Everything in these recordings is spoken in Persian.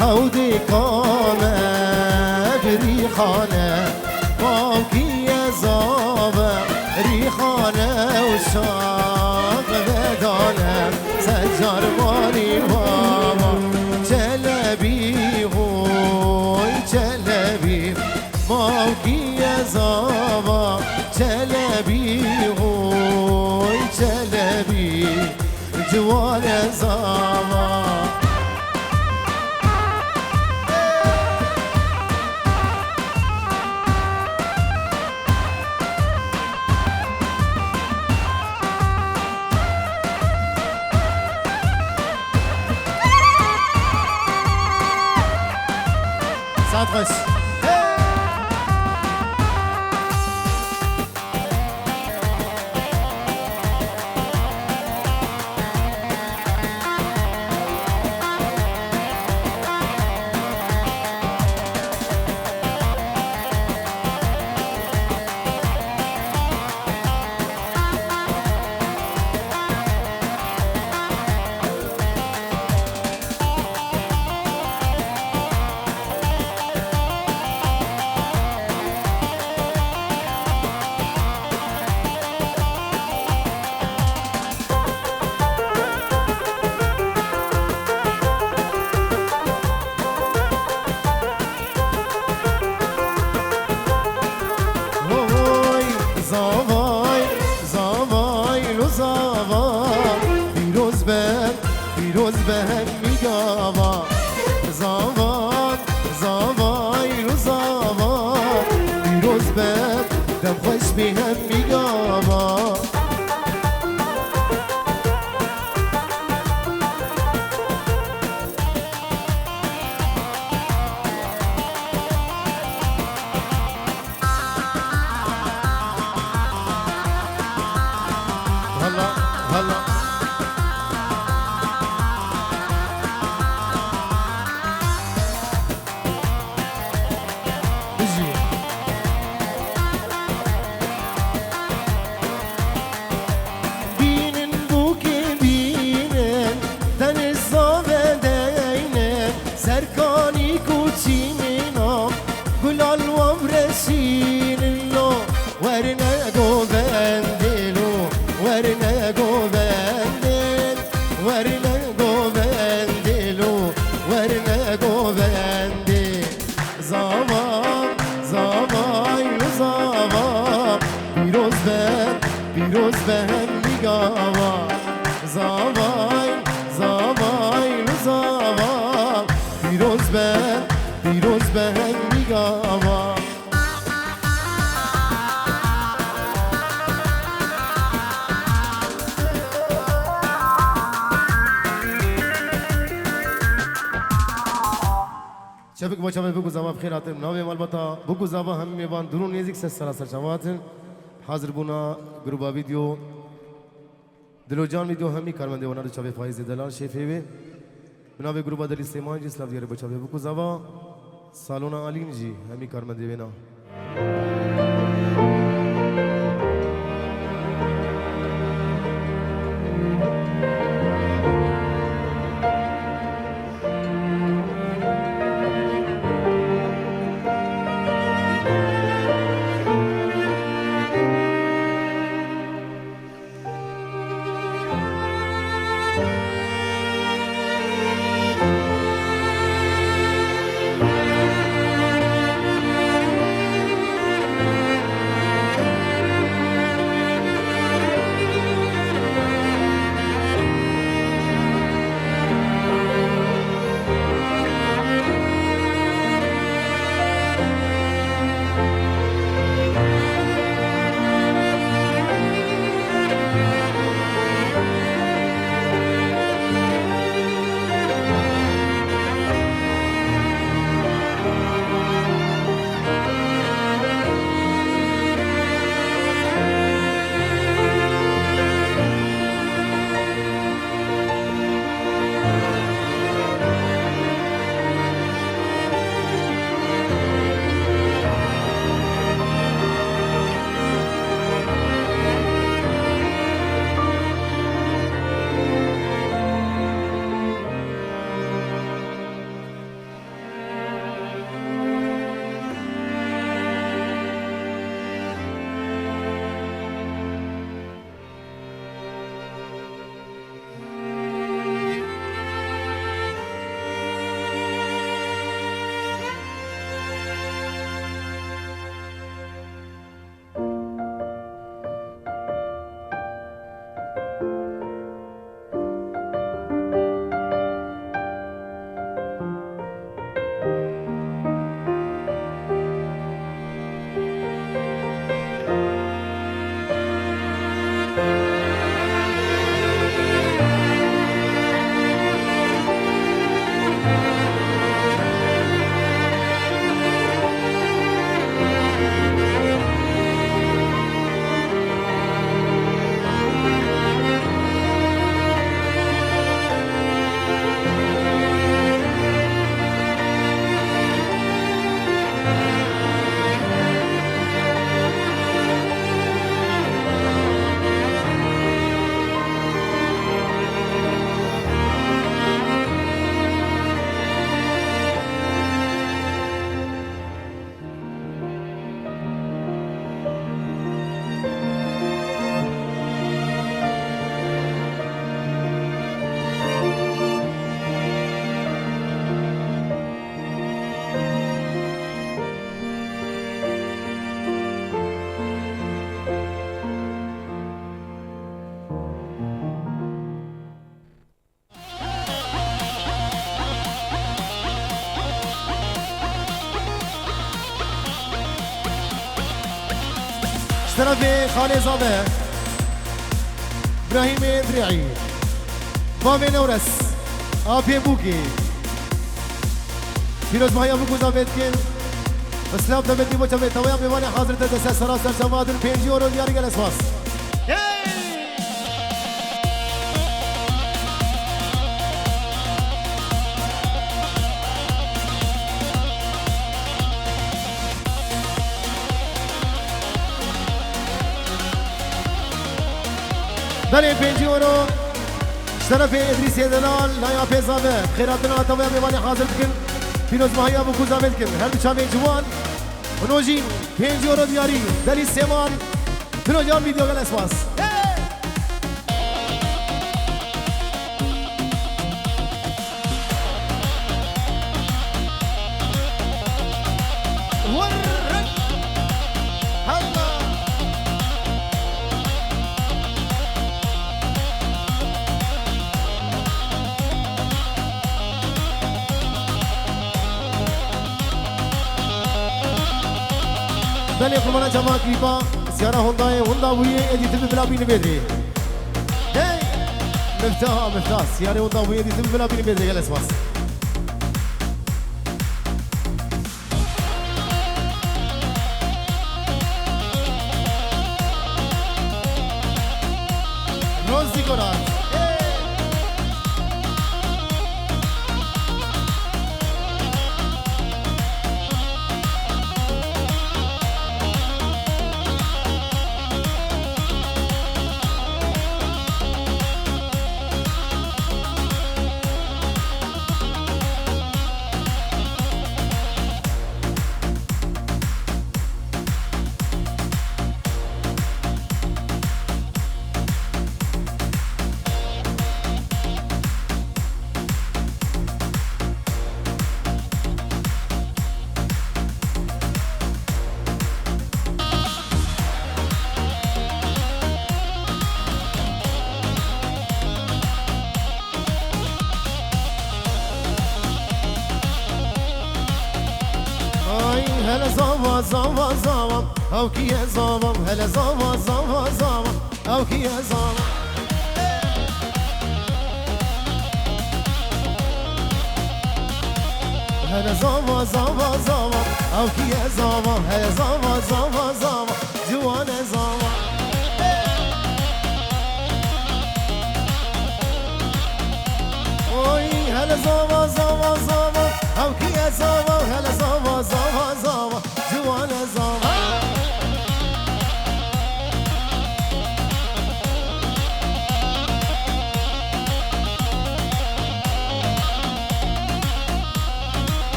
حودي قامة بريحانة باقي زابة ريحانة وشاق بدانة سجر ماني بابا جلبي هوي جلبي باقي زابة جلبي هوي جلبي جوان زابة بس پیروز به هم میگاوا زاوان زاوای رو زاوان پیروز به دم خوش به هم میگاوا هلا هلا سرکانی کوچینم گلال ومرسین لو ورنه گوبندلو ورنه گوبندل ورنه گوبندلو ورنه گوبندل زاوان زاوای زاوان پیروز به هم میگاوا زاوای زاوای زاوان پیروز به هم میگاوا شبک با شبک بگو زبا بخیر آتم ناویم البته بگو زبا هم میوان درون نیزیک سراسر شواتن حاضر بونا گروبا ویدیو دلو جان ویدیو همی کارمنده ونا دو چاوی فایز دلال شیفیوی بنابه گروبا دلی سیمان جی سلاف دیاره با چاوی بگو زبا سالونا آلین جی همی کارمنده وینا اشترفي خالي زابه ابراهيم دريعي بابي نورس آبی بوکی پیروز ماهی بوکو زاوید کن اسلام دمتی بچه به تویم میوانی حاضر دست سراسر جوادن 5 یورو دیاری گل اسواس بله 5 یورو شرف ادریس دلال نایا پیزاوه خیراتنا تویا میوانی حاضر کن پیروز ماهی بوکو زاوید کن هر بچه جوان ونوجين 5 يورو دياري دالي السيمان تلوجان فيديو قال اسواس بله خمانا جماعة كليبا سيارة هوندا وهي ادي تبي بلا بين بدري هاي مفتاح سيارة هوندا وهي ادي تبي بلا بين بدري قال اسواس روز ديكورات هلا زاوا او كي زاوا هلا زاوا او كي زاوا هلا زاوا او كي زاوا هلا زاوا جوان زاوا اوي هلا زاوا او كي زاوا هلا زاوا جوانا زاوا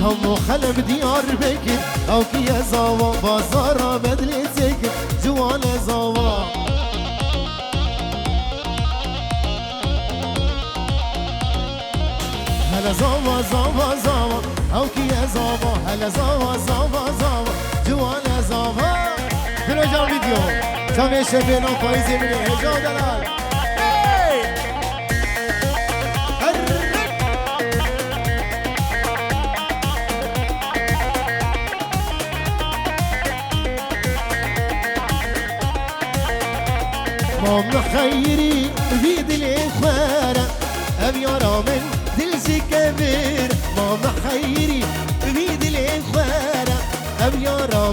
هم خلف ديار بكر او كي زاوا بازار بدل سكر جوان زاوا هلا زاوا او كي زاوا هلا زاوا جوان زاوا تلوجان فيديو تامي شبينا فايزي من هجو دلال مام خيري بيد الإخوانة أبي من دلسي كبير مام خيري بيد الإخوانة أبي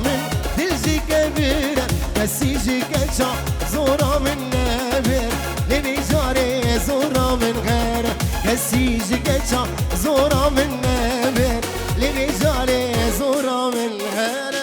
من دلسي كبير كسيجي كشا زورا من نبير لبي جاري زورا من غير كسيجي كشا زورا من نبير لبي جاري زورا من غير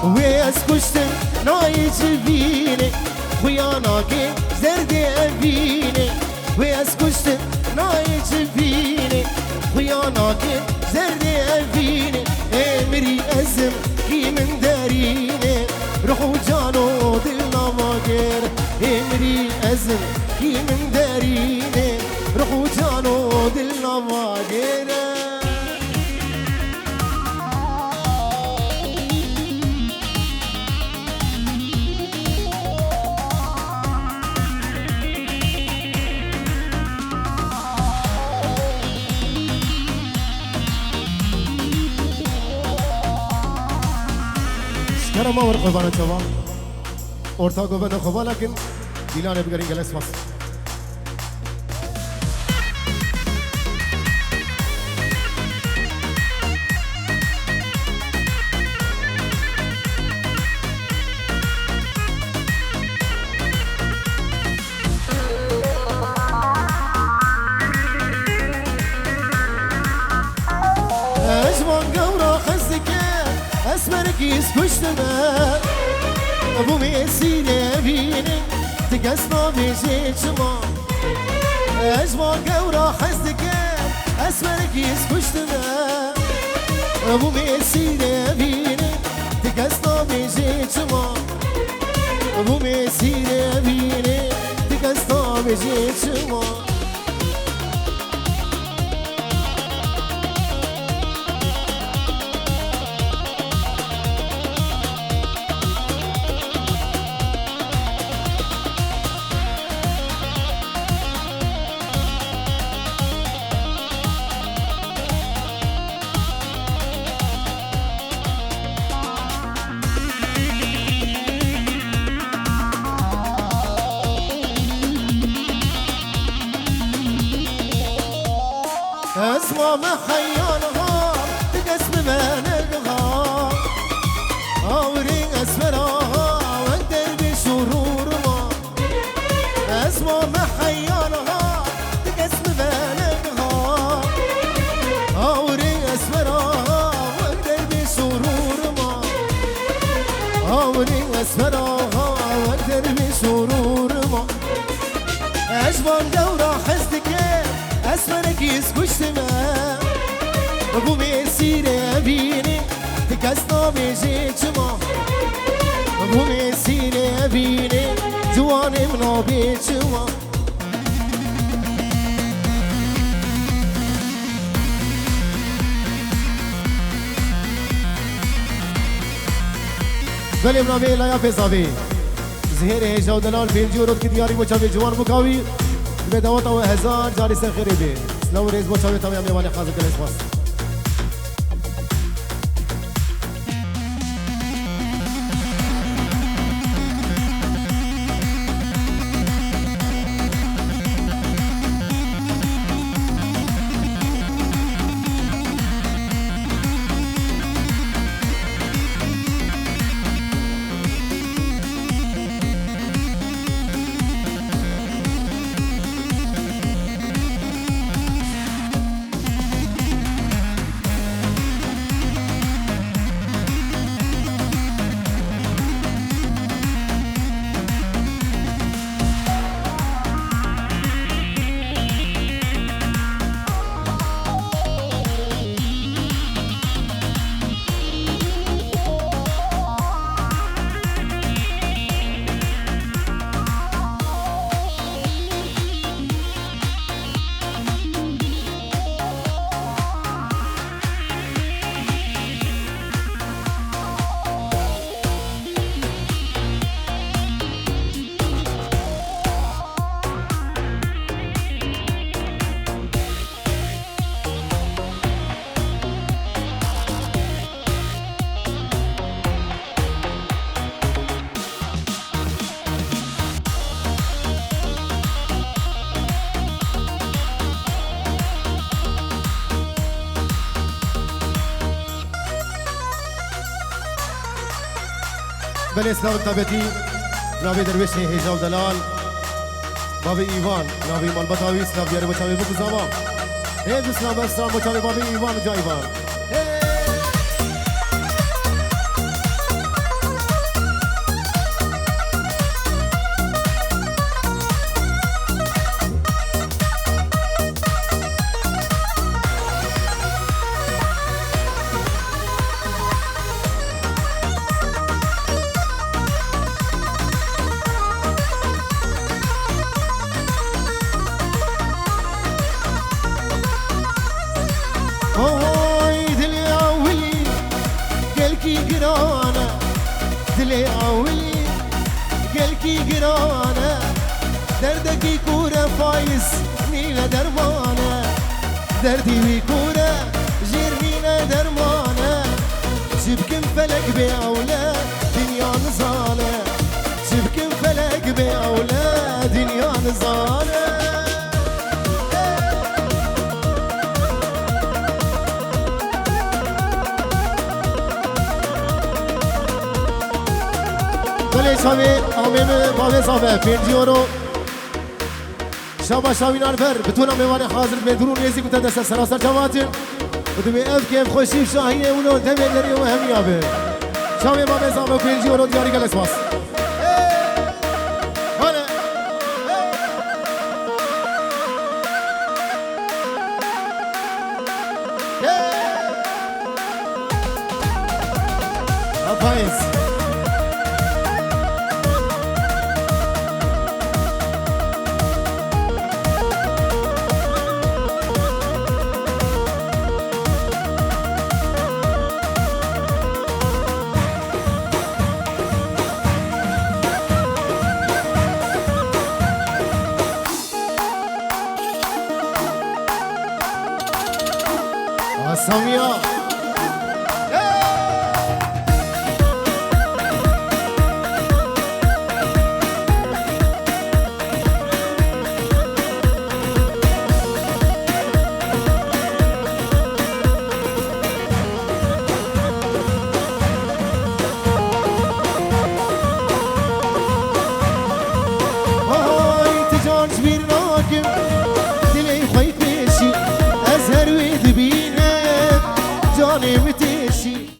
ويس كشتم نايج فيني وياناكي زردي أفيني ويس كشتم نايج فيني وياناكي زردي أفيني امري أزم كي من داريني روحو جانو دلنا ماغير امري أزم كي من داريني روحو جانو دلنا ماغير شكرا ما ورقه بانا شباب ortak ben خوبا لكن ديلان بقرين جلس بس اجمل قورة خزك اسمرك يسكشتنا ابو مسيرة بيني تقصنا بجيتما اجمل قورة خزك اسمرك يسكشتنا ابو مسيرة بيني تقصنا بجيتما ابو مسيرة بيني تقصنا بجيتما اسمع محيانها تقسم منقها اورين اسفرها واقدر بشرور ما اسمع محيانها تقسم منقها اورين اسفرها واقدر بشرور ما اورين اسفرها واقدر بشرور ما اجمل دورة حزتك اسمرك يسكشتما ابو مسيرة بيني تكسنا بجيتما ابو مسيرة بيني جواني منا بيتما بلي منامي لا يا فيزابي زهير هجا ودلال بينجي ورد كدياري وچاوي جوان بكاوي بدوات او هزار جاري سخيري بي سلو ريز وچاوي تمام يواني خازق الاسواس بل اسلام التابتي نابي درويشي هجاو دلال بابي ايوان نابي مالبطاوي سلام دياري بچاوي بكو زاما هيد اسلام اسلام بچاوي بابي ايوان جا ايوان قلكي قرانة دلي أولي قلكي قرانة دردكي كورة فايز نيلة درمانة دردي ويكورة جيرنينا درمانة جبكم فلك بأولاد دنيا نزالة جبكم فلك بأولاد دنيا نزالة بله شاوی آمیم باوی صافه 5 یورو شابا شاوی نارفر بتونم میوانه حاضر بدرون نیزی کتا دست سراسر جواتن و دوی اف کیف خوشی شاهینه اونو دمی داری و همی آبه شاوی باوی صافه 5 یورو دیاری گل اسواس بله پایز سامیا